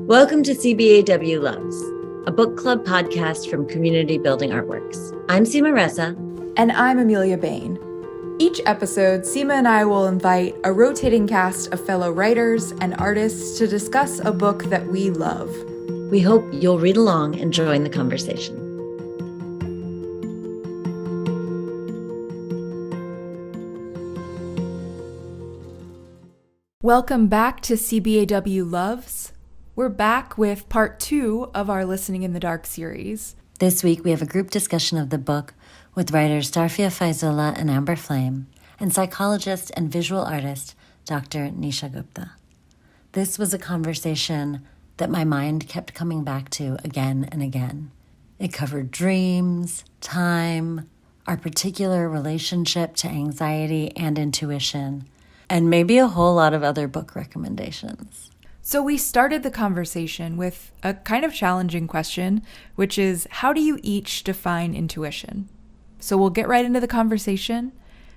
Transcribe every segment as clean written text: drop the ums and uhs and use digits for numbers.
Welcome to CBAW Loves, a book club podcast from Community Building Artworks. I'm Seema Reza. And I'm Amelia Bain. Each episode, Seema and I will invite a rotating cast of fellow writers and artists to discuss a book that we love. We hope you'll read along and join the conversation. Welcome back to CBAW Loves. We're back with part 2 of our Listening in the Dark series. This week, we have a group discussion of the book with writers Tarfia Faizullah and Amber Flame and psychologist and visual artist Dr. Nisha Gupta. This was a conversation that my mind kept coming back to again and again. It covered dreams, time, our particular relationship to anxiety and intuition, and maybe a whole lot of other book recommendations. So we started the conversation with a kind of challenging question, which is, how do you each define intuition? So we'll get right into the conversation,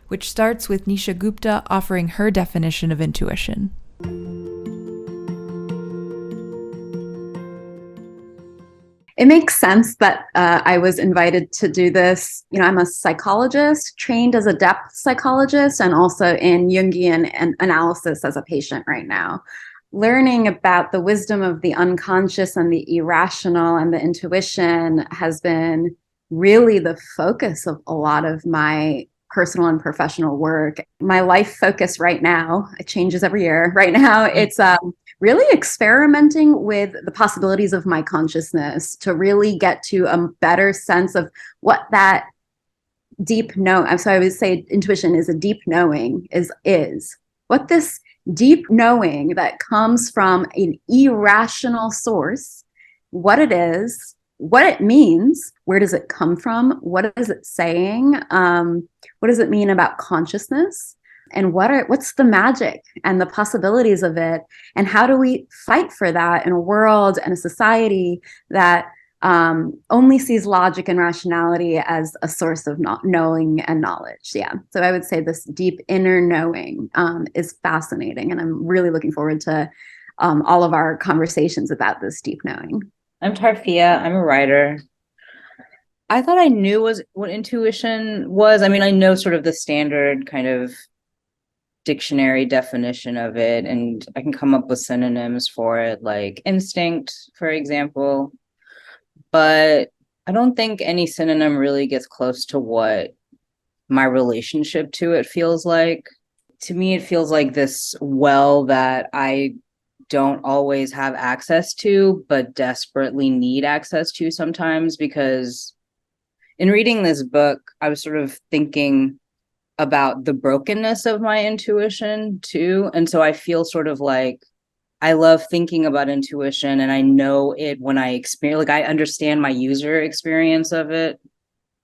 which starts with Nisha Gupta offering her definition of intuition. It makes sense that I was invited to do this. I'm a psychologist, trained as a depth psychologist, and also in Jungian analysis as a patient right now. Learning about the wisdom of the unconscious and the irrational and the intuition has been really the focus of a lot of my personal and professional work. My life focus right now, it changes every year. Right now, it's really experimenting with the possibilities of my consciousness to really get to a better sense of what that deep know. So I would say intuition is a deep knowing, is what this deep knowing that comes from an irrational source, what it is, what it means, where does it come from, what is it saying, what does it mean about consciousness, and what's the magic and the possibilities of it, and how do we fight for that in a world and a society that only sees logic and rationality as a source of not knowing and knowledge. Yeah. So I would say this deep inner knowing is fascinating. And I'm really looking forward to all of our conversations about this deep knowing. I'm Tarfia. I'm a writer. I thought I knew what intuition was. I mean, I know sort of the standard kind of dictionary definition of it, and I can come up with synonyms for it, like instinct, for example. But I don't think any synonym really gets close to what my relationship to it feels like. To me, it feels like this well that I don't always have access to, but desperately need access to sometimes, because in reading this book, I was sort of thinking about the brokenness of my intuition too. And so I feel sort of like I love thinking about intuition, and I know it when I experience, like I understand my user experience of it,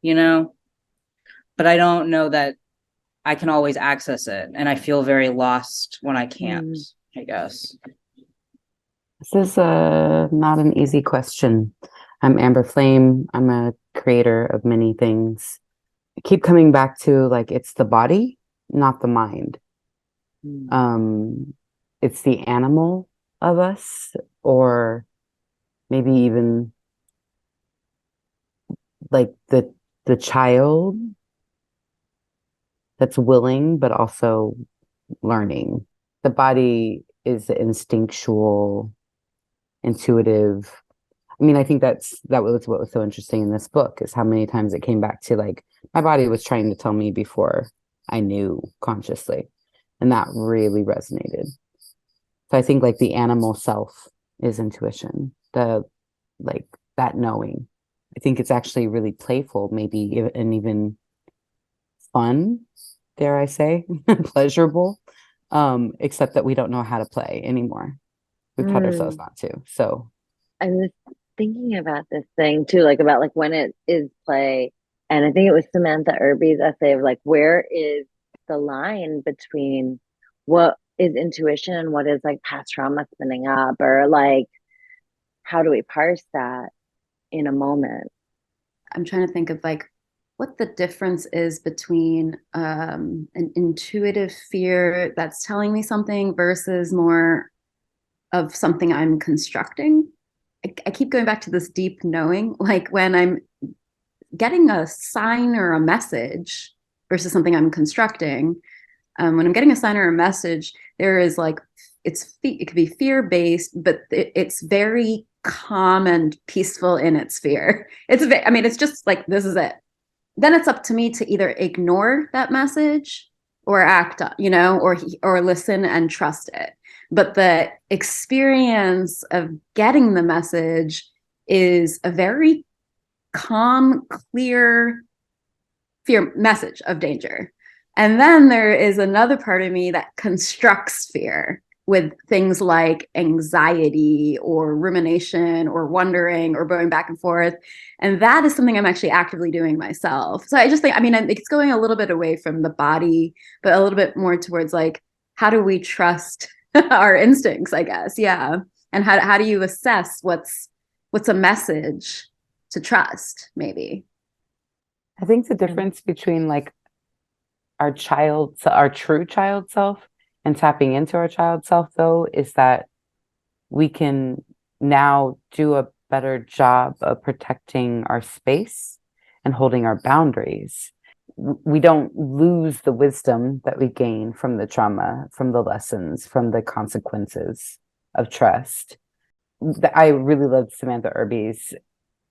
but I don't know that I can always access it. And I feel very lost when I can't, I guess. This is not an easy question. I'm Amber Flame. I'm a creator of many things. I keep coming back to like, it's the body, not the mind. It's the animal of us, or maybe even like the child that's willing but also learning. The body is instinctual, intuitive. I mean, I think that was what was so interesting in this book, is how many times it came back to like my body was trying to tell me before I knew consciously, and that really resonated. So I think like the animal self is intuition, that knowing. I think it's actually really playful, maybe, and even fun, dare I say, pleasurable, except that we don't know how to play anymore. We've taught ourselves not to. So I was thinking about this thing too, about when it is play. And I think it was Samantha Irby's essay of where is the line between what is intuition and what is past trauma spinning up, or how do we parse that in a moment? I'm trying to think of what the difference is between an intuitive fear that's telling me something versus more of something I'm constructing. I keep going back to this deep knowing, like when I'm getting a sign or a message versus something I'm constructing. When I'm getting a sign or a message, there is like, it could be fear-based, but it's very calm and peaceful in its fear. It's just like, this is it. Then it's up to me to either ignore that message or act, or listen and trust it. But the experience of getting the message is a very calm, clear fear message of danger. And then there is another part of me that constructs fear with things like anxiety or rumination or wondering or going back and forth. And that is something I'm actually actively doing myself. So I just think, it's going a little bit away from the body, but a little bit more towards like, how do we trust our instincts, I guess? Yeah. And how do you assess what's a message to trust, maybe? I think the difference between like our true child self and tapping into our child self, though, is that we can now do a better job of protecting our space and holding our boundaries. We don't lose the wisdom that we gain from the trauma, from the lessons, from the consequences of trust. I really loved Samantha Irby's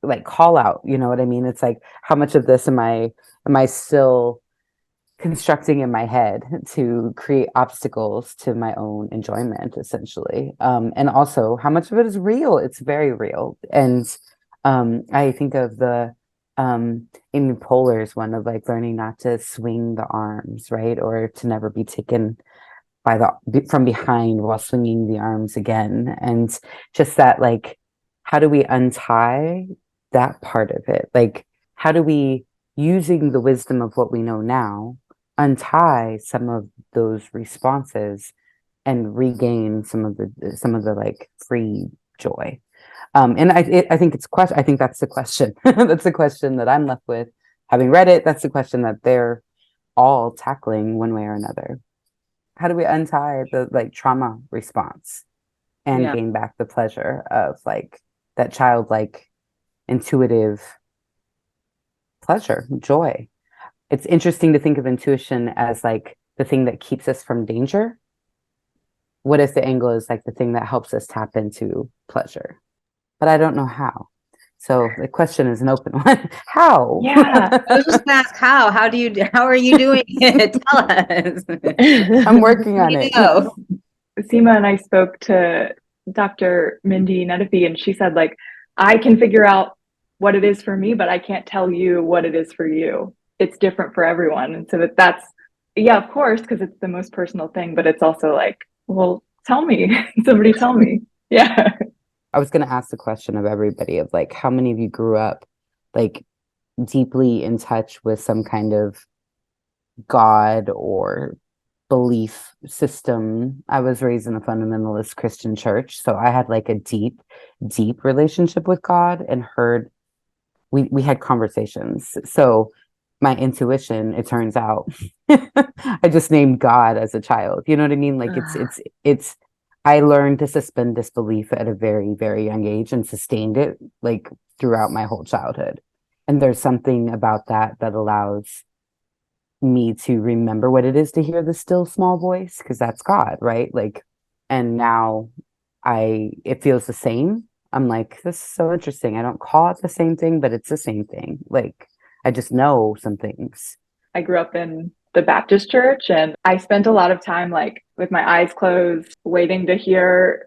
like call out, you know what I mean? It's like, how much of this am I still constructing in my head to create obstacles to my own enjoyment, essentially? And also, how much of it is real? It's very real. And I think of the Amy Poehler's one of like learning not to swing the arms, right? Or to never be taken from behind while swinging the arms again. And just that, like, how do we untie that part of it? Like, how do we, using the wisdom of what we know now, untie some of those responses and regain some of the like free joy? And I think I think that's the question. That's the question that I'm left with, having read it. That's the question that they're all tackling one way or another. How do we untie the like trauma response and gain back the pleasure of like that childlike, intuitive pleasure, joy? It's interesting to think of intuition as like the thing that keeps us from danger. What if the angle is like the thing that helps us tap into pleasure? But I don't know how. So the question is an open one. How? Yeah, I was just gonna ask how. How are you doing it? Tell us. I'm working on it. Seema and I spoke to Dr. Mindy Nettifee, and she said, like, I can figure out what it is for me, but I can't tell you what it is for you. It's different for everyone. And so that's, yeah, of course, because it's the most personal thing, but it's also like, well, tell me. Somebody tell me. Yeah. I was going to ask the question of everybody of like, how many of you grew up like deeply in touch with some kind of God or belief system? I was raised in a fundamentalist Christian church, so I had like a deep relationship with God and heard, we had conversations. So my intuition, it turns out, I just named God as a child. You know what I mean? Like it's I learned to suspend disbelief at a very, very young age and sustained it like throughout my whole childhood. And there's something about that allows me to remember what it is to hear the still small voice, because that's God, right? Like, and now it feels the same. I'm like, this is so interesting. I don't call it the same thing, but it's the same thing. Like, I just know some things. I grew up in the Baptist church, and I spent a lot of time like with my eyes closed, waiting to hear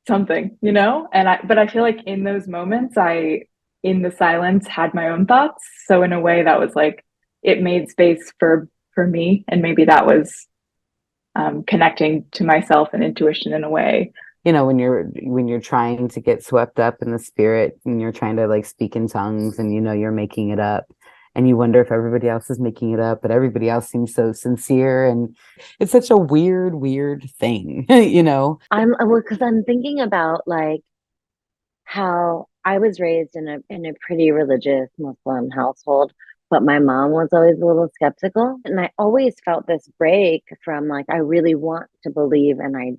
something, you know? But I feel like in those moments, in the silence, had my own thoughts. So in a way that was like, it made space for me. And maybe that was connecting to myself and intuition in a way. You know, when you're trying to get swept up in the spirit and you're trying to like speak in tongues and, you know, you're making it up and you wonder if everybody else is making it up, but everybody else seems so sincere. And it's such a weird thing, you know? Because I'm thinking about like how I was raised in a pretty religious Muslim household, but my mom was always a little skeptical. And I always felt this break from like, I really want to believe and I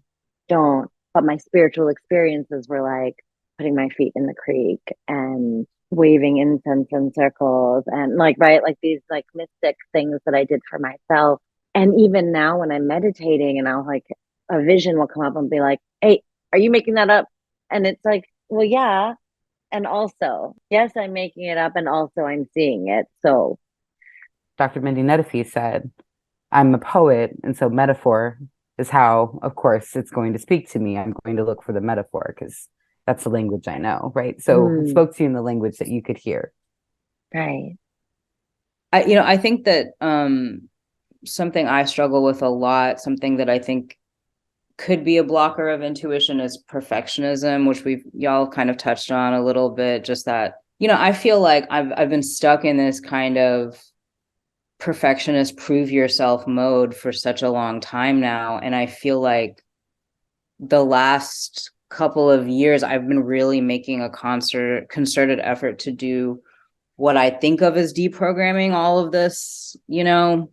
don't. but my spiritual experiences were like putting my feet in the creek and waving incense in circles and like, right, like these like mystic things that I did for myself. And even now when I'm meditating and I'll like, a vision will come up and be like, hey, are you making that up? And it's like, well, yeah. And also, yes, I'm making it up and also I'm seeing it. So Dr. Mindy Nettifee said, I'm a poet, and so metaphor is how, of course, it's going to speak to me. I'm going to look for the metaphor because that's the language I know, right? So it spoke to you in the language that you could hear. Right. I think that something I struggle with a lot, something that I think could be a blocker of intuition is perfectionism, which y'all kind of touched on a little bit. Just that, I feel like I've been stuck in this kind of perfectionist prove yourself mode for such a long time now. And I feel like the last couple of years, I've been really making a concerted effort to do what I think of as deprogramming all of this, like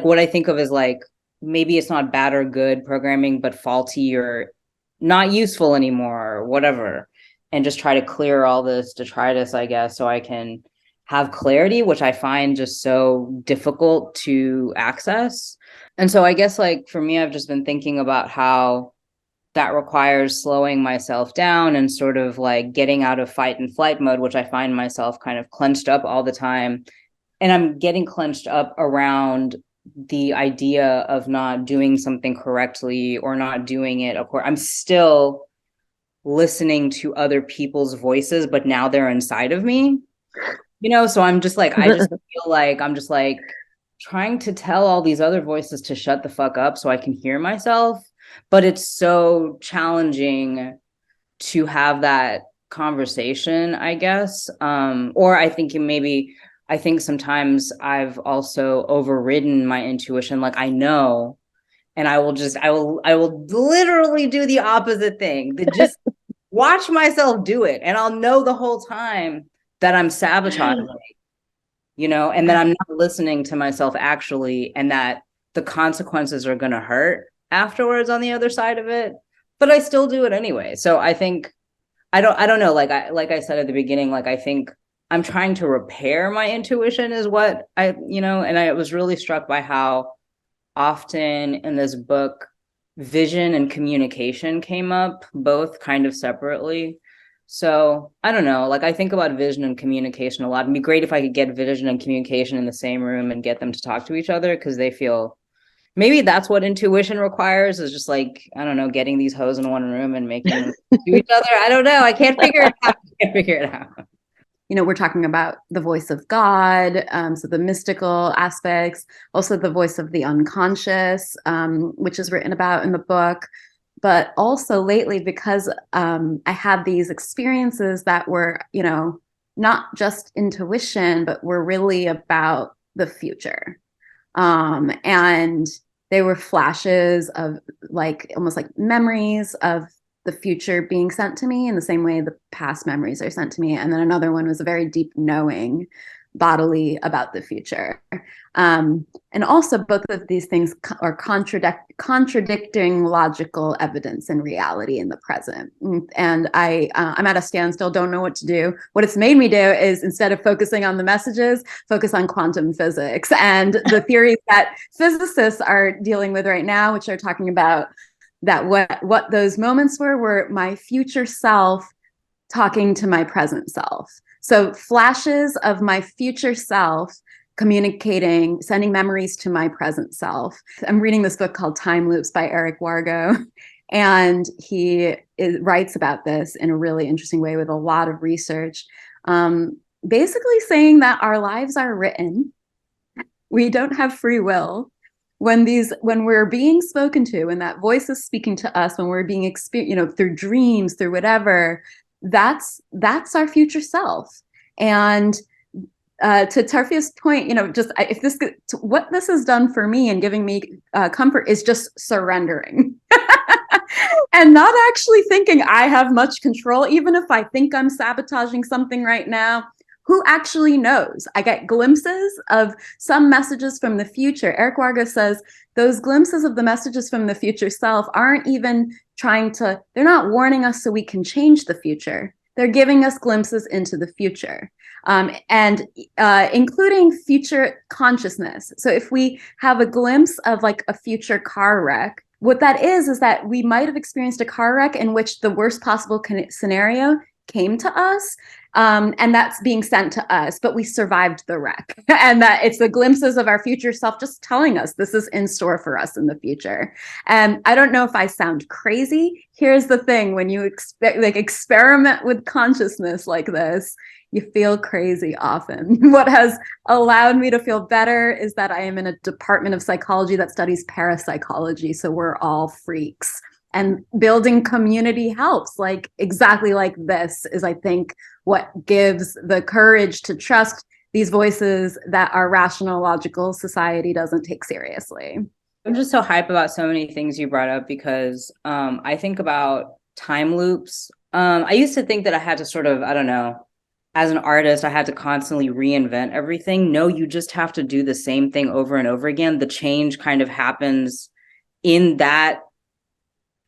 what I think of as like, maybe it's not bad or good programming, but faulty or not useful anymore or whatever. And just try to clear all this detritus, I guess, so I can have clarity, which I find just so difficult to access. And so I guess like for me, I've just been thinking about how that requires slowing myself down and sort of like getting out of fight and flight mode, which I find myself kind of clenched up all the time. And I'm getting clenched up around the idea of not doing something correctly or not doing it. Of course, I'm still listening to other people's voices, but now they're inside of me, so I'm just like, I just feel like I'm just like trying to tell all these other voices to shut the fuck up so I can hear myself. But it's so challenging to have that conversation, I guess. Or I think sometimes I've also overridden my intuition. Like I know, and I will literally do the opposite thing. Just watch myself do it. And I'll know the whole time that I'm sabotaging, and that I'm not listening to myself actually, and that the consequences are going to hurt afterwards on the other side of it. But I still do it anyway. So I think, I don't know, like I said at the beginning, like I think I'm trying to repair my intuition is what and I was really struck by how often in this book, vision and communication came up, both kind of separately. So I don't know, like I think about vision and communication a lot. It'd be great if I could get vision and communication in the same room and get them to talk to each other, because they feel, maybe that's what intuition requires, is just like, I don't know, getting these hoes in one room and making them do each other. I don't know. I can't figure it out. We're talking about the voice of God, so the mystical aspects, also the voice of the unconscious, which is written about in the book. But also lately, because I had these experiences that were, not just intuition, but were really about the future. And they were flashes of like, almost like memories of the future being sent to me in the same way the past memories are sent to me. And then another one was a very deep knowing bodily about the future. And also both of these things are contradicting logical evidence and reality in the present. And I'm at a standstill, don't know what to do. What it's made me do is, instead of focusing on the messages, focus on quantum physics and the theories that physicists are dealing with right now, which are talking about that what those moments were my future self talking to my present self. So flashes of my future self communicating, sending memories to my present self. I'm reading this book called Time Loops by Eric Wargo, and he writes about this in a really interesting way with a lot of research, basically saying that our lives are written. We don't have free will. When we're being spoken to, when that voice is speaking to us, when we're being experienced, through dreams, through whatever, that's our future self. And to Tarfia's point, what this has done for me and giving me comfort is just surrendering and not actually thinking I have much control, even if I think I'm sabotaging something right now. who actually knows? I get glimpses of some messages from the future. Eric Wargo says those glimpses of the messages from the future self aren't even they're not warning us so we can change the future. They're giving us glimpses into the future, and including future consciousness. So if we have a glimpse of like a future car wreck, what that is that we might have experienced a car wreck in which the worst possible scenario came to us, and that's being sent to us, but we survived the wreck. And that it's the glimpses of our future self just telling us this is in store for us in the future. And I don't know if I sound crazy. Here's the thing: when you experiment with consciousness like this, you feel crazy often. What has allowed me to feel better is that I am in a department of psychology that studies parapsychology. So we're all freaks. And building community helps, like exactly like this is, I think, what gives the courage to trust these voices that our rational, logical society doesn't take seriously. I'm just so hype about so many things you brought up because I think about time loops. I used to think that I had to sort of, I don't know, as an artist, I had to constantly reinvent everything. No, you just have to do the same thing over and over again. The change kind of happens in that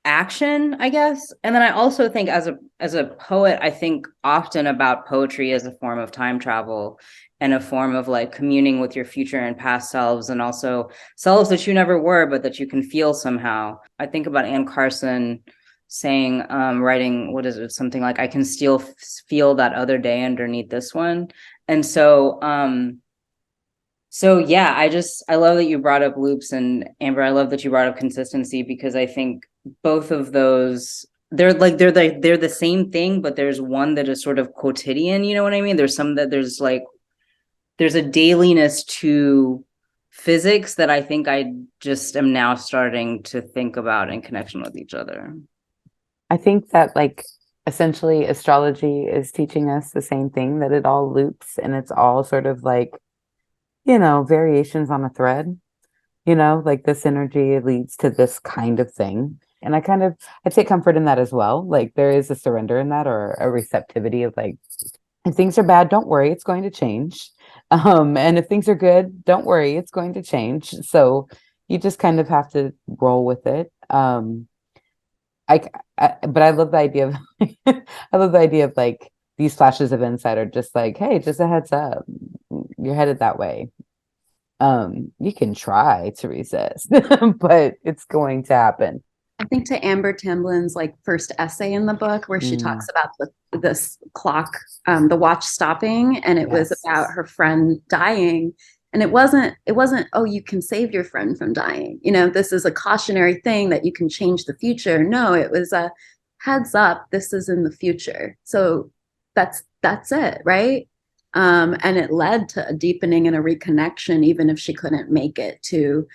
action, I guess. And then I also think as a poet, I think often about poetry as a form of time travel and a form of like communing with your future and past selves, and also selves that you never were, but that you can feel somehow. I think about Anne Carson saying, writing, what is it? Something like, I can still feel that other day underneath this one. And so yeah, I love that you brought up loops, and Amber, I love that you brought up consistency, because I think both of those, they're the same thing, but there's one that is sort of quotidian, you know what I mean? There's some that there's a dailiness to physics that I think I just am now starting to think about in connection with each other. I think that like essentially astrology is teaching us the same thing, that it all loops and it's all sort of like, you know, variations on a thread, you know, like this energy leads to this kind of thing. And I take comfort in that as well. Like there is a surrender in that, or a receptivity of like, if things are bad, don't worry, it's going to change. And if things are good, don't worry, it's going to change. So you just kind of have to roll with it. But I love the idea of, I love the idea of like these flashes of insight are just like, hey, just a heads up, you're headed that way. You can try to resist, but it's going to happen. I think to Amber Tamblin's like first essay in the book, where she talks about this clock, the watch stopping, and it was about her friend dying. And it wasn't, oh, you can save your friend from dying. You know, this is a cautionary thing that you can change the future. No, it was a heads up, this is in the future. So that's it, right? And it led to a deepening and a reconnection, even if she couldn't make it to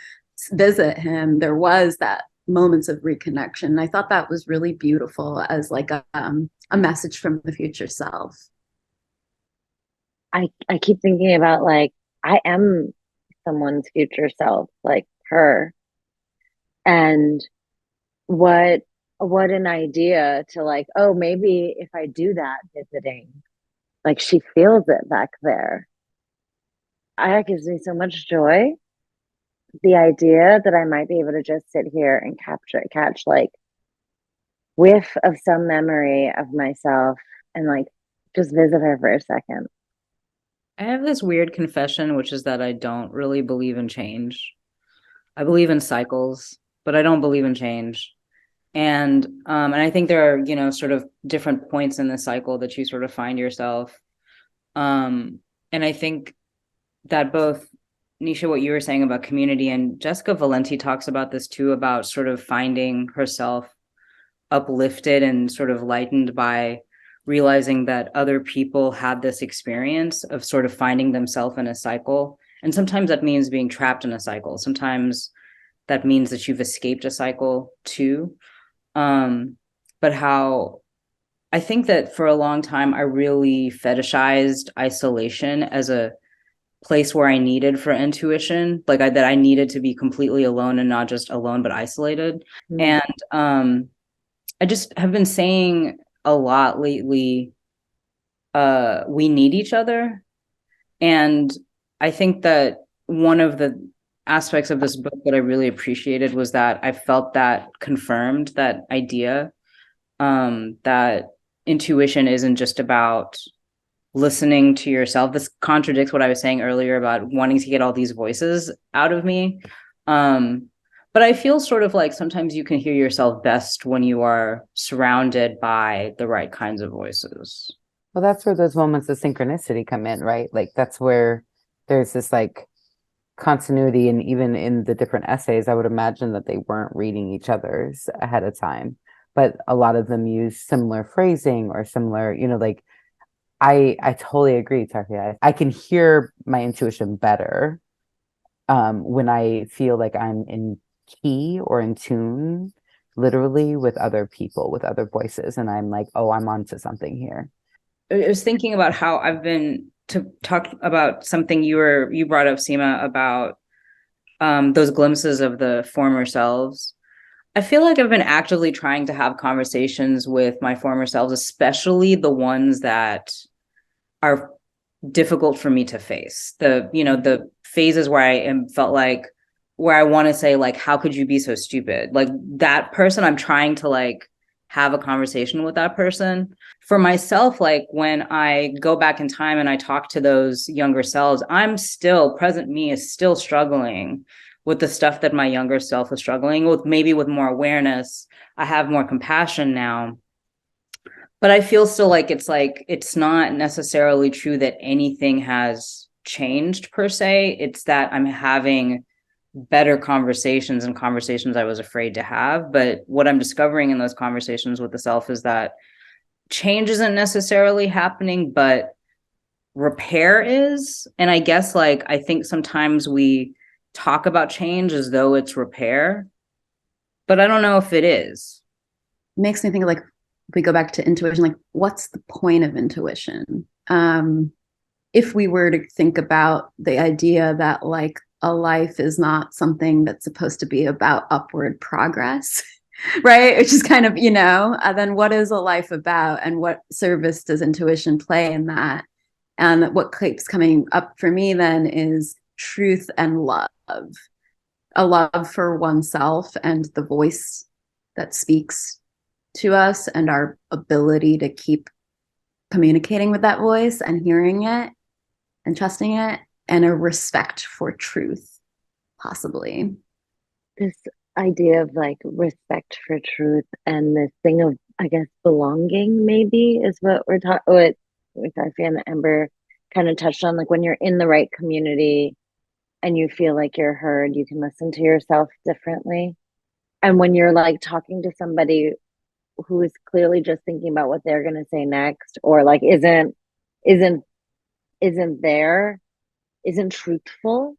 visit him. There was that moments of reconnection. And I thought that was really beautiful as like a message from the future self. I keep thinking about like, I am someone's future self, like her. And what an idea to like, oh, maybe if I do that visiting, like she feels it back there. That gives me so much joy. The idea that I might be able to just sit here and catch like whiff of some memory of myself and like just visit her for a second. I have this weird confession, which is that I don't really believe in change. I believe in cycles, but I don't believe in change. And I think there are, you know, sort of different points in the cycle that you sort of find yourself. And I think that both, Nisha, what you were saying about community, and Jessica Valenti talks about this too, about sort of finding herself uplifted and sort of lightened by realizing that other people had this experience of sort of finding themselves in a cycle. And sometimes that means being trapped in a cycle. Sometimes that means that you've escaped a cycle too. But how I think that for a long time, I really fetishized isolation as a place where I needed for intuition, like that I needed to be completely alone, and not just alone, but isolated. And I just have been saying a lot lately we need each other. And I think that one of the aspects of this book that I really appreciated was that I felt that confirmed that idea, that intuition isn't just about listening to yourself. This contradicts what I was saying earlier about wanting to get all these voices out of me. But I feel sort of like sometimes you can hear yourself best when you are surrounded by the right kinds of voices. Well, that's where those moments of synchronicity come in, right? Like that's where there's this like continuity, and even in the different essays, I would imagine that they weren't reading each other's ahead of time, but a lot of them use similar phrasing or similar, like I totally agree, Tarfia. I can hear my intuition better when I feel like I'm in key or in tune, literally with other people, with other voices, and I'm like, oh, I'm onto something here. I was thinking about how I've been to talk about something you brought up, Seema, about those glimpses of the former selves. I feel like I've been actively trying to have conversations with my former selves, especially the ones that are difficult for me to face. The phases where where I want to say, like, how could you be so stupid? Like that person, I'm trying to like have a conversation with that person. For myself, like when I go back in time and I talk to those younger selves, present me is still struggling with the stuff that my younger self was struggling with, maybe with more awareness. I have more compassion now. But I feel still like it's not necessarily true that anything has changed per se. It's that I'm having better conversations and conversations I was afraid to have. But what I'm discovering in those conversations with the self is that change isn't necessarily happening, but repair is. And I guess I think sometimes we talk about change as though it's repair, but I don't know if it is. It makes me think like, if we go back to intuition, like what's the point of intuition? If we were to think about the idea that like a life is not something that's supposed to be about upward progress, right? Which is kind of, then what is a life about, and what service does intuition play in that? And what keeps coming up for me then is truth and love, a love for oneself and the voice that speaks to us, and our ability to keep communicating with that voice and hearing it and trusting it, and a respect for truth, possibly. This idea of like respect for truth and this thing of, I guess, belonging maybe is what we're talking, what Tarfia and Amber kind of touched on. Like when you're in the right community and you feel like you're heard, you can listen to yourself differently. And when you're like talking to somebody who is clearly just thinking about what they're going to say next, or like isn't truthful,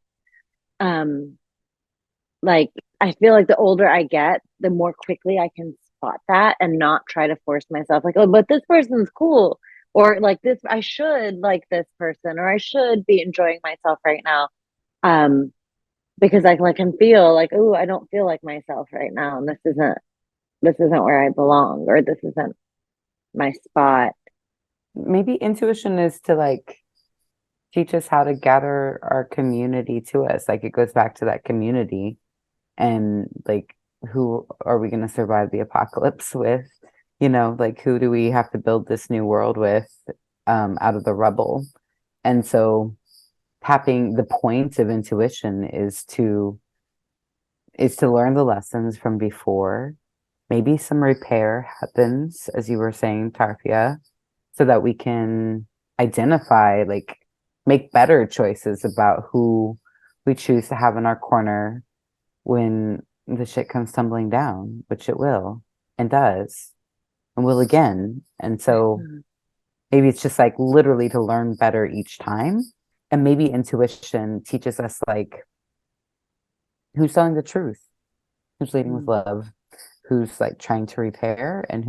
like I feel like the older I get, the more quickly I can spot that and not try to force myself like, oh, but this person's cool, or like this, I should like this person, or I should be enjoying myself right now, because I can feel like, oh, I don't feel like myself right now, and this isn't where I belong, or this isn't my spot. Maybe intuition is to like teach us how to gather our community to us. Like it goes back to that community, and like, who are we going to survive the apocalypse with? Like who do we have to build this new world with out of the rubble? And so tapping the point of intuition is to learn the lessons from before. Maybe some repair happens, as you were saying, Tarfia, so that we can identify, like, make better choices about who we choose to have in our corner when the shit comes tumbling down, which it will and does and will again. And so maybe it's just like literally to learn better each time. And maybe intuition teaches us like who's telling the truth, who's leading with love, who's like trying to repair, and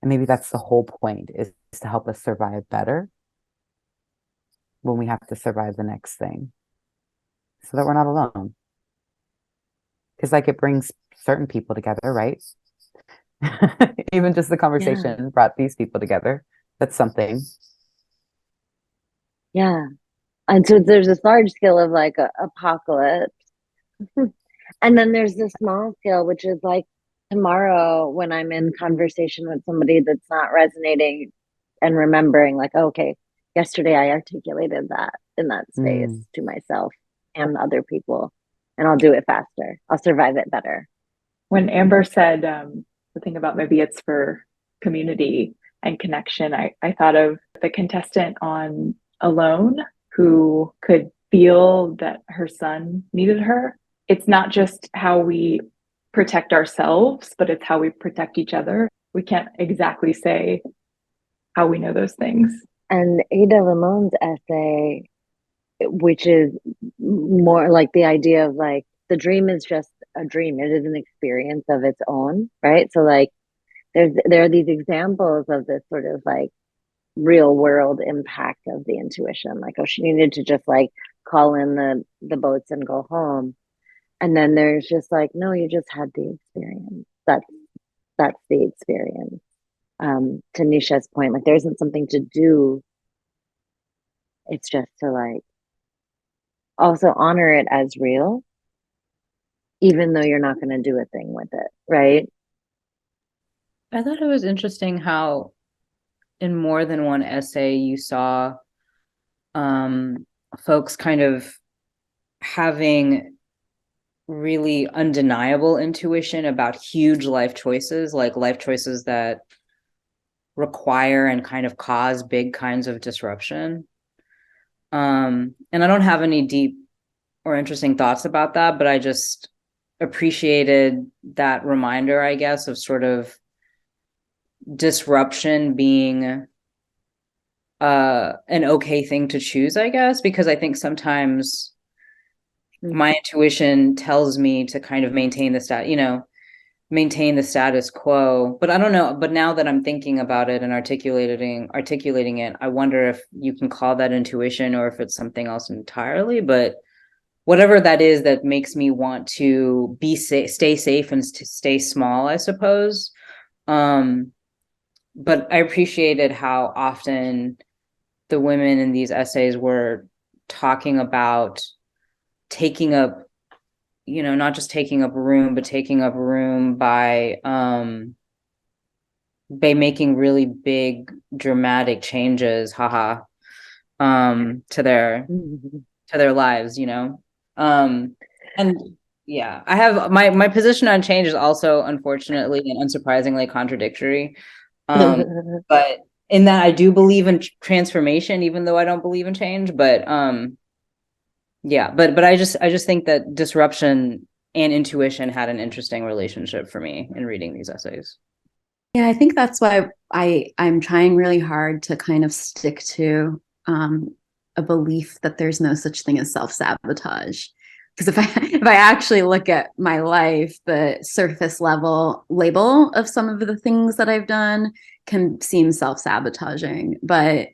maybe that's the whole point, is to help us survive better when we have to survive the next thing, so that we're not alone. Because like it brings certain people together, right? Even just the conversation brought these people together. That's something. Yeah. And so there's this large scale of like a apocalypse. And then there's the small scale, which is like tomorrow when I'm in conversation with somebody that's not resonating and remembering, like, okay, yesterday I articulated that in that space Mm. to myself and other people, and I'll do it faster. I'll survive it better. When Amber said the thing about maybe it's for community and connection, I thought of the contestant on Alone who could feel that her son needed her. It's not just how we protect ourselves, but it's how we protect each other. We can't exactly say how we know those things. And Ada Ramon's essay, which is more like the idea of like the dream is just a dream. It is an experience of its own, right? So like there are these examples of this sort of like real world impact of the intuition. Like, oh, she needed to just like call in the boats and go home. And then there's just like, no, you just had the experience. That's the experience. To Nisha's point, like there isn't something to do. It's just to like also honor it as real, even though you're not going to do a thing with it, right? I thought it was interesting how in more than one essay you saw folks kind of having really undeniable intuition about huge life choices, like life choices that require and kind of cause big kinds of disruption. And I don't have any deep or interesting thoughts about that, but I just appreciated that reminder, I guess, of sort of disruption being an okay thing to choose, I guess, because I think sometimes my intuition tells me to kind of maintain the maintain the status quo. But I don't know. But now that I'm thinking about it and articulating it, I wonder if you can call that intuition or if it's something else entirely. But whatever that is that makes me want to be stay safe and to stay small, I suppose. But I appreciated how often the women in these essays were talking about taking up, not just taking up room, but taking up room by making really big dramatic changes, to their lives, and yeah, I have my position on change is also unfortunately and unsurprisingly contradictory, but in that I do believe in transformation, even though I don't believe in change. But yeah, but I just think that disruption and intuition had an interesting relationship for me in reading these essays. Yeah, I think that's why I'm trying really hard to kind of stick to a belief that there's no such thing as self-sabotage. Because if I actually look at my life, the surface level label of some of the things that I've done can seem self-sabotaging, but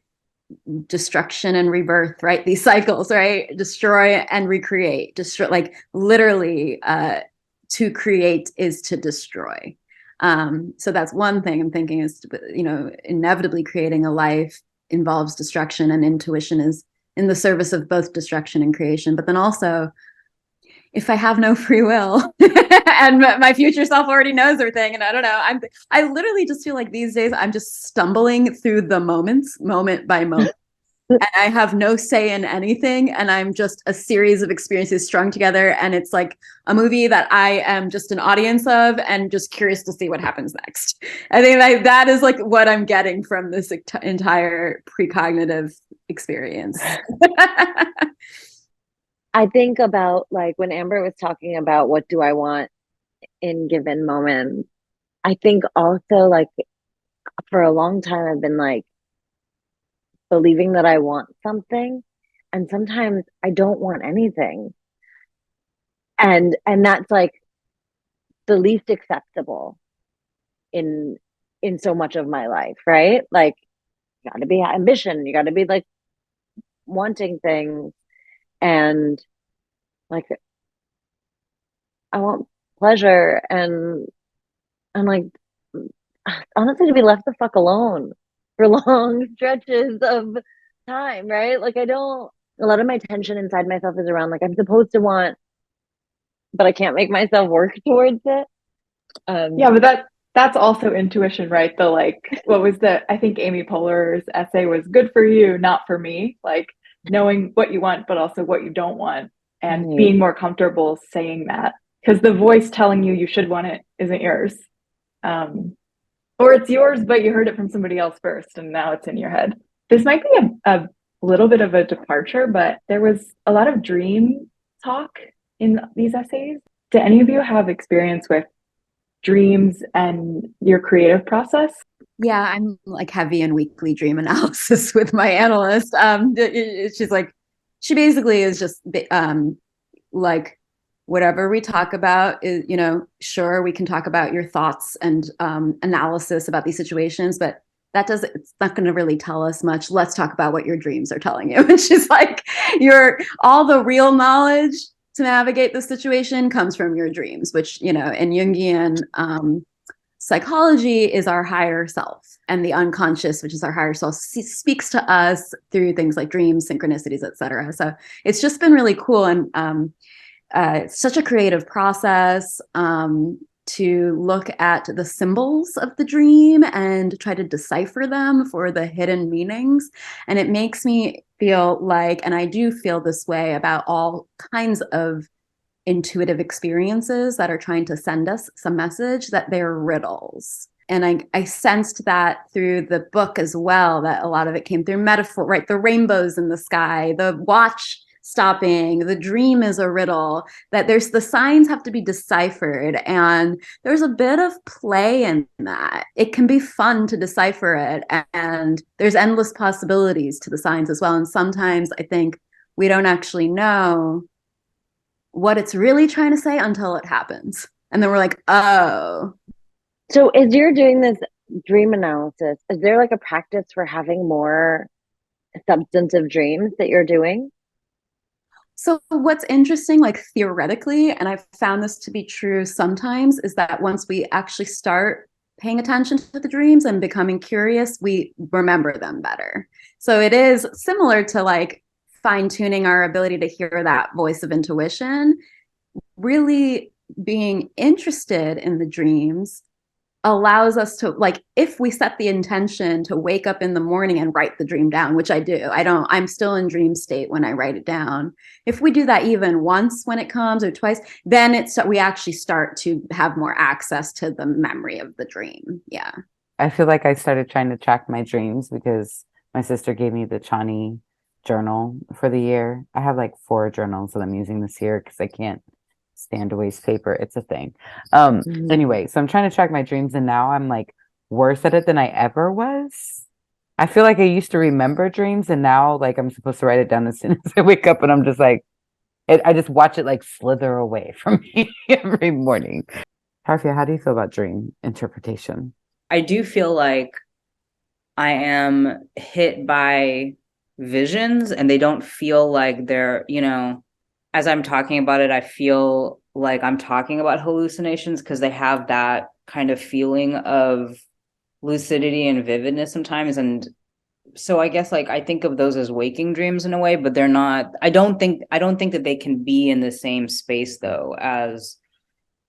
destruction and rebirth, right? These cycles, right? Destroy and recreate. Destroy, like literally, to create is to destroy. So that's one thing I'm thinking is, inevitably creating a life involves destruction, and intuition is in the service of both destruction and creation. But then also, if I have no free will and my future self already knows everything, and I don't know, I literally just feel like these days I'm just stumbling through the moments, moment by moment. And I have no say in anything, and I'm just a series of experiences strung together, and it's like a movie that I am just an audience of and just curious to see what happens next. I think like that is like what I'm getting from this entire precognitive experience. I think about like when Amber was talking about what do I want in given moments, I think also like for a long time I've been like believing that I want something, and sometimes I don't want anything. And that's like the least acceptable in so much of my life, right? Like you got to be ambition, you got to be like wanting things, and like I want pleasure and like honestly to be left the fuck alone. for long stretches of time, right? Like a lot of my tension inside myself is around like I'm supposed to want, but I can't make myself work towards it. Yeah, but that's also intuition, right? The like, what was I think Amy Poehler's essay was good for you, not for me. Like knowing what you want, but also what you don't want, and being more comfortable saying that, because the voice telling you should want it isn't yours. Or it's yours, but you heard it from somebody else first, and now it's in your head. This might be a little bit of a departure, but there was a lot of dream talk in these essays. Do any of you have experience with dreams and your creative process? Yeah, I'm like heavy in weekly dream analysis with my analyst. She's like, she basically is just like, whatever we talk about is, sure, we can talk about your thoughts and analysis about these situations, but it's not going to really tell us much. Let's talk about what your dreams are telling you. And she's like, all the real knowledge to navigate the situation comes from your dreams, which, in Jungian psychology is our higher self, and the unconscious, which is our higher self, speaks to us through things like dreams, synchronicities, etc. So it's just been really cool. And it's such a creative process to look at the symbols of the dream and try to decipher them for the hidden meanings. And it makes me feel like, and I do feel this way about all kinds of intuitive experiences that are trying to send us some message, that they're riddles. And I sensed that through the book as well, that a lot of it came through metaphor, right? The rainbows in the sky, the watch stopping, the dream is a riddle, that the signs have to be deciphered. And there's a bit of play in that. It can be fun to decipher it. And there's endless possibilities to the signs as well. And sometimes I think we don't actually know what it's really trying to say until it happens. And then we're like, oh. So as you're doing this dream analysis, is there like a practice for having more substantive dreams that you're doing? So what's interesting, like theoretically, and I've found this to be true sometimes, is that once we actually start paying attention to the dreams and becoming curious, we remember them better. So it is similar to like fine-tuning our ability to hear that voice of intuition. Really being interested in the dreams allows us to, like, if we set the intention to wake up in the morning and write the dream down, which I do, I'm still in dream state when I write it down. If we do that even once when it comes or twice, then we actually start to have more access to the memory of the dream. Yeah. I feel like I started trying to track my dreams because my sister gave me the Chani journal for the year. I have like 4 journals that I'm using this year because I can't stand to waste paper. It's a thing. Anyway, so I'm trying to track my dreams, and now I'm like worse at it than I ever was. I feel like I used to remember dreams, and now like I'm supposed to write it down as soon as I wake up, and I'm just like, I just watch it like slither away from me every morning. Tarfia, how do you feel about dream interpretation? I do feel like I am hit by visions, and they don't feel like they're, as I'm talking about it, I feel like I'm talking about hallucinations because they have that kind of feeling of lucidity and vividness sometimes. And so I guess like I think of those as waking dreams in a way, but they're not. I don't think that they can be in the same space though as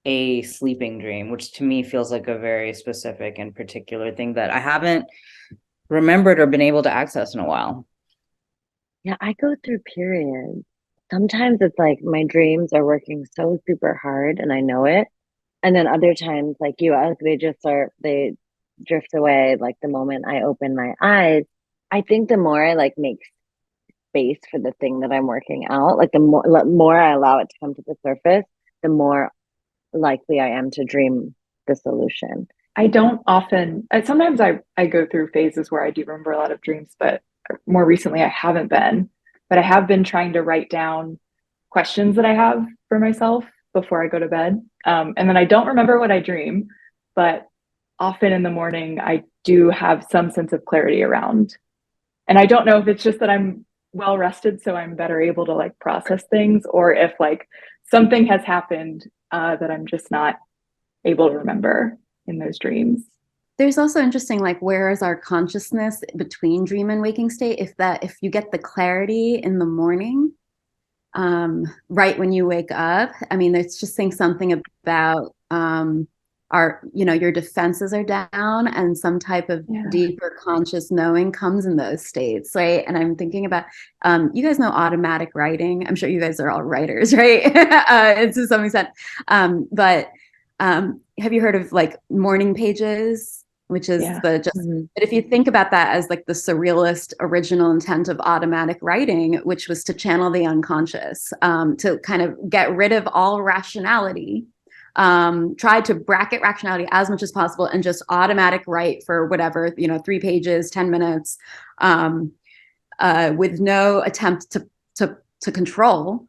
a sleeping dream, which to me feels like a very specific and particular thing that I haven't remembered or been able to access in a while. Yeah, I go through periods. Sometimes it's like my dreams are working so super hard and I know it. And then other times, like they drift away like the moment I open my eyes. I think the more I like make space for the thing that I'm working out, like the more I allow it to come to the surface, the more likely I am to dream the solution. I don't often, sometimes I go through phases where I do remember a lot of dreams, but more recently I haven't been. But I have been trying to write down questions that I have for myself before I go to bed. And then I don't remember what I dream, but often in the morning, I do have some sense of clarity around. And I don't know if it's just that I'm well rested, so I'm better able to like process things, or if like something has happened that I'm just not able to remember in those dreams. There's also interesting, like, where is our consciousness between dream and waking state? If you get the clarity in the morning, right when you wake up, I mean, there's just saying something about your defenses are down, and some type of deeper conscious knowing comes in those states, right? And I'm thinking about, you guys know automatic writing. I'm sure you guys are all writers, right? It's to some extent. But have you heard of like morning pages? Which is but if you think about that as like the surrealist original intent of automatic writing, which was to channel the unconscious, to kind of get rid of all rationality, try to bracket rationality as much as possible and just automatic write for whatever, 3 pages, 10 minutes, with no attempt to control.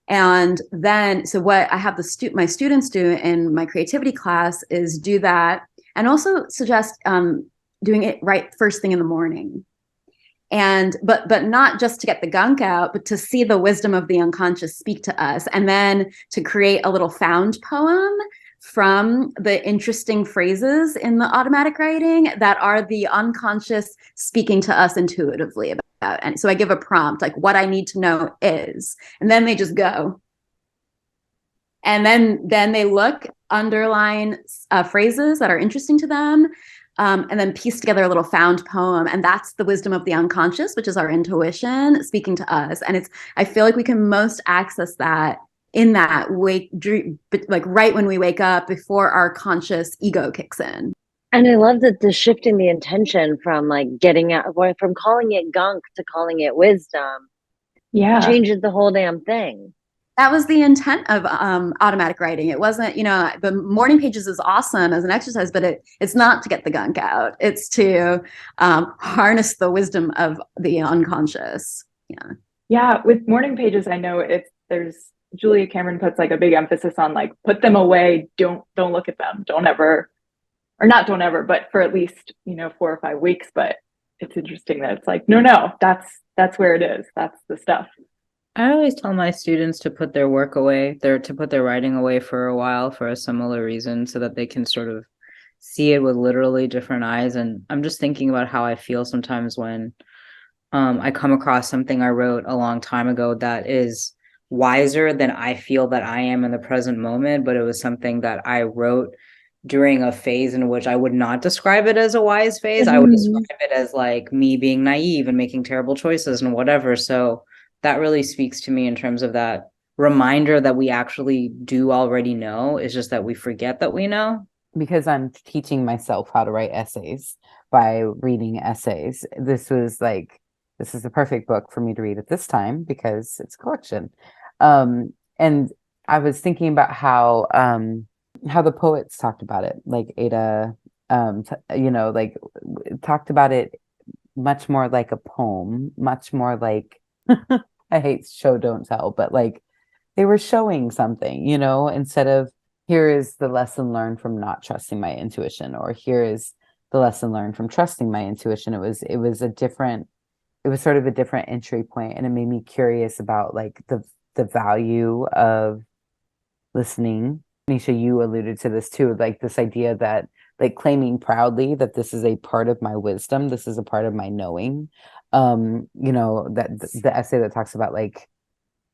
And then, so what I have my students do in my creativity class is do that, and also suggest doing it right first thing in the morning. And but not just to get the gunk out, but to see the wisdom of the unconscious speak to us, and then to create a little found poem from the interesting phrases in the automatic writing that are the unconscious speaking to us intuitively about. And so I give a prompt, like, what I need to know is, and then they just go. And then they look, underline phrases that are interesting to them, and then piece together a little found poem. And that's the wisdom of the unconscious, which is our intuition speaking to us. And I feel like we can most access that in that dream, like right when we wake up, before our conscious ego kicks in. And I love that the shifting the intention from like from calling it gunk to calling it wisdom changes the whole damn thing. That was the intent of automatic writing. It wasn't, the morning pages is awesome as an exercise, but it's not to get the gunk out. It's to harness the wisdom of the unconscious. Yeah. Yeah. With morning pages, I know there's Julia Cameron puts like a big emphasis on like, put them away. Don't look at them. Don't ever, but for at least, 4 or 5 weeks. But it's interesting that it's like, no, that's where it is. That's the stuff. I always tell my students to put their work away, to put their writing away for a while for a similar reason, so that they can sort of see it with literally different eyes. And I'm just thinking about how I feel sometimes when I come across something I wrote a long time ago that is wiser than I feel that I am in the present moment, but it was something that I wrote during a phase in which I would not describe it as a wise phase. I would describe it as like me being naive and making terrible choices and whatever. So that really speaks to me in terms of that reminder that we actually do already know. It's just that we forget that we know. Because I'm teaching myself how to write essays by reading essays. This is the perfect book for me to read at this time because it's a collection. And I was thinking about how the poets talked about it, like Ada, talked about it much more like a poem, much more like, I hate show, don't tell, but like they were showing something, instead of here is the lesson learned from not trusting my intuition, or here is the lesson learned from trusting my intuition. It was sort of a different entry point, and it made me curious about like the value of listening. Nisha, you alluded to this too, like this idea that like claiming proudly that this is a part of my wisdom, this is a part of my knowing. That the essay that talks about like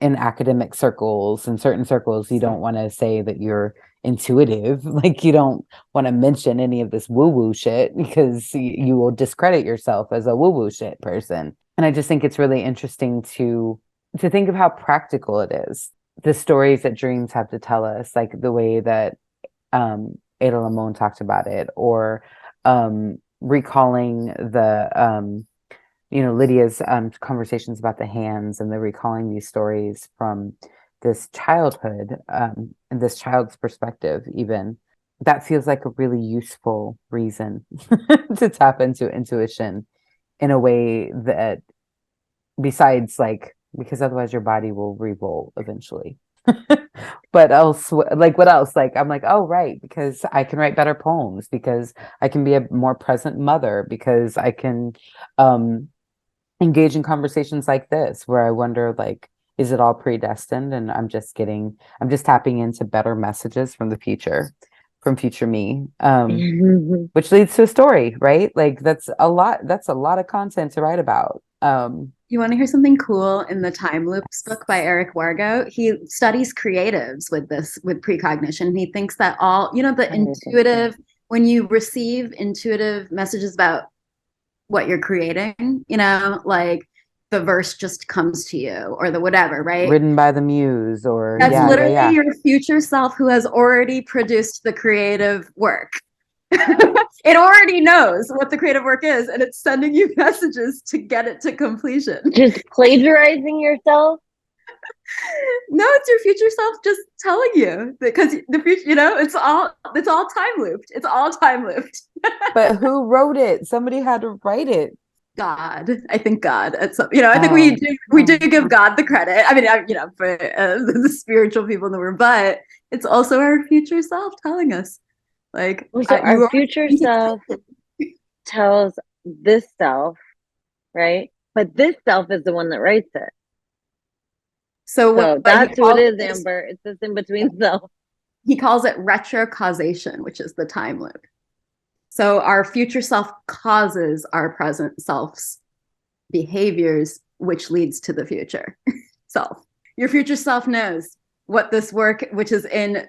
in academic circles, in certain circles, you don't want to say that you're intuitive. Like you don't want to mention any of this woo-woo shit because you will discredit yourself as a woo-woo shit person. And I just think it's really interesting to think of how practical it is. The stories that dreams have to tell us, like the way that Ada Limon talked about it, or recalling the Lydia's conversations about the hands, and the recalling these stories from this childhood and this child's perspective. Even that feels like a really useful reason to tap into intuition in a way that, besides like, because otherwise your body will revolt eventually. But else, like what else? Like I'm like, oh right, because I can write better poems, because I can be a more present mother, because I can engage in conversations like this, where I wonder, like, is it all predestined? And I'm just tapping into better messages from the future from future me, which leads to a story, right? Like that's a lot of content to write about. You want to hear something cool? In the Time Loops book by Eric Wargo, he studies creatives with precognition. He thinks that all, the intuitive, when you receive intuitive messages about what you're creating, like the verse just comes to you, or the whatever, right? Written by the muse, or that's literally your future self who has already produced the creative work. It already knows what the creative work is, and it's sending you messages to get it to completion. Just plagiarizing yourself? No, it's your future self just telling you, because the future, it's all time looped. It's all time looped. But who wrote it? Somebody had to write it. God, I think God. I think we do give God the credit. I mean, for the spiritual people in the room, but it's also our future self telling us. Like, so our future self tells this self, right? But this self is the one that writes it. So that's what it is, Amber. It's this in between self. He calls it retrocausation, which is the time loop. So our future self causes our present self's behaviors, which leads to the future self. Your future self knows what this work, which is in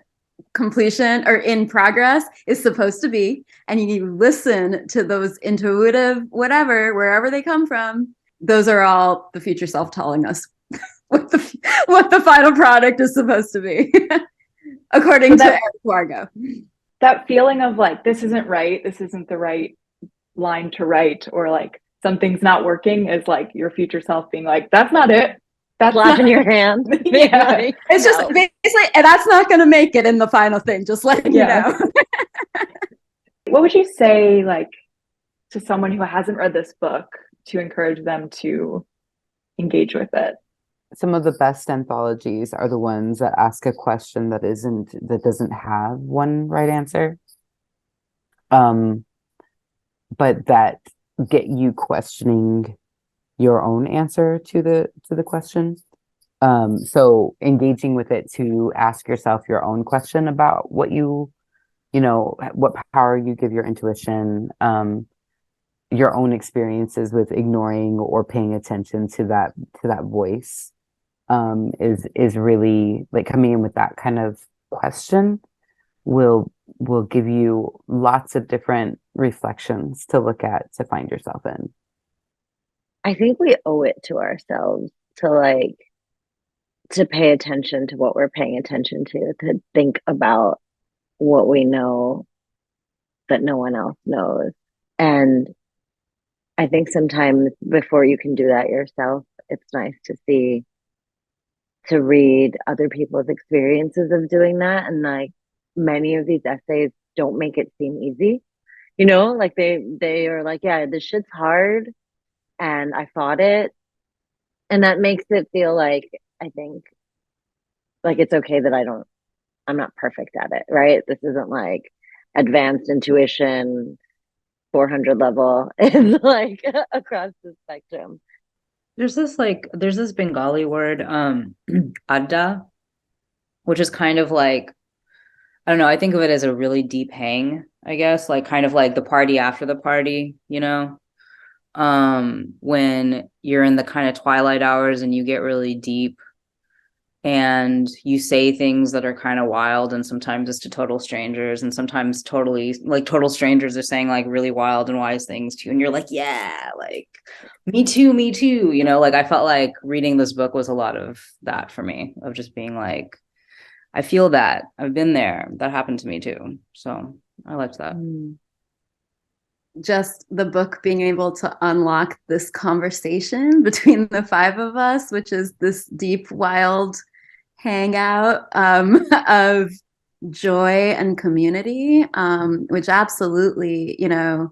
completion or in progress, is supposed to be. And you listen to those intuitive, wherever they come from. Those are all the future self telling us what the final product is supposed to be, according to Eric Wargo. That feeling of like, this isn't right, this isn't the right line to write, or like something's not working, is like your future self being like, that's not it. That's slapping your hand. Yeah. Like, it's just basically, and that's not going to make it in the final thing, just letting you know. What would you say, like, to someone who hasn't read this book to encourage them to engage with it? Some of the best anthologies are the ones that ask a question that doesn't have one right answer, but that get you questioning your own answer to the question. So engaging with it to ask yourself your own question about what what power you give your intuition, your own experiences with ignoring or paying attention to that voice. Is really, like, coming in with that kind of question will give you lots of different reflections to look at, to find yourself in. I think we owe it to ourselves to pay attention to what we're paying attention to think about what we know that no one else knows. And I think sometimes before you can do that yourself, it's nice to read other people's experiences of doing that. And like, many of these essays don't make it seem easy, like they are like, yeah, this shit's hard and I fought it. And that makes it feel like, I think, like it's okay that I'm not perfect at it, right? This isn't like advanced intuition 400 level. It's like across the spectrum. There's this Bengali word, adda, which is kind of like, I don't know, I think of it as a really deep hang, I guess, like kind of like the party after the party, when you're in the kind of twilight hours and you get really deep and you say things that are kind of wild, and sometimes it's to total strangers, and sometimes total strangers are saying like really wild and wise things to you, and you're like, yeah, like me too, like I felt like reading this book was a lot of that for me, of just being like, I feel that, I've been there, that happened to me too. So I liked that. Just the book being able to unlock this conversation between the five of us, which is this deep, wild hangout of joy and community, which absolutely, I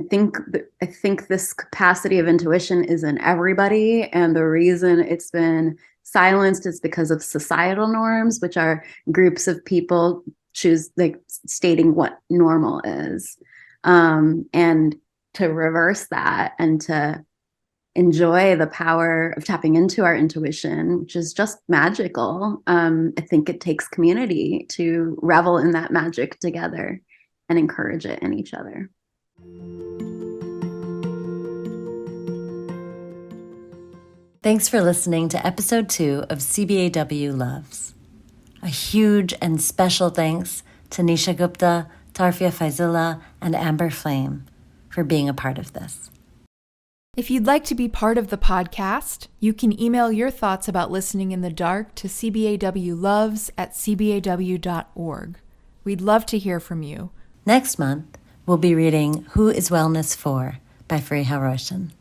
think this capacity of intuition is in everybody, and the reason it's been silenced is because of societal norms, which are groups of people stating what normal is, and to reverse that and to enjoy the power of tapping into our intuition, which is just magical. I think it takes community to revel in that magic together and encourage it in each other. Thanks for listening to episode 2 of CBAW Loves. A huge and special thanks to Nisha Gupta, Tarfia Faizullah, and Amber Flame for being a part of this. If you'd like to be part of the podcast, you can email your thoughts about listening in the dark to cbawloves@cbaw.org. We'd love to hear from you. Next month, we'll be reading Who is Wellness For by Fariha Roshan.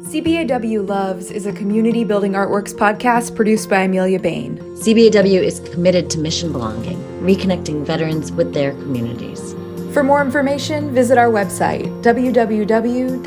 CBAW Loves is a community building artworks podcast produced by Amelia Bain. CBAW is committed to mission belonging, reconnecting veterans with their communities. For more information, visit our website, www.cbaw.org.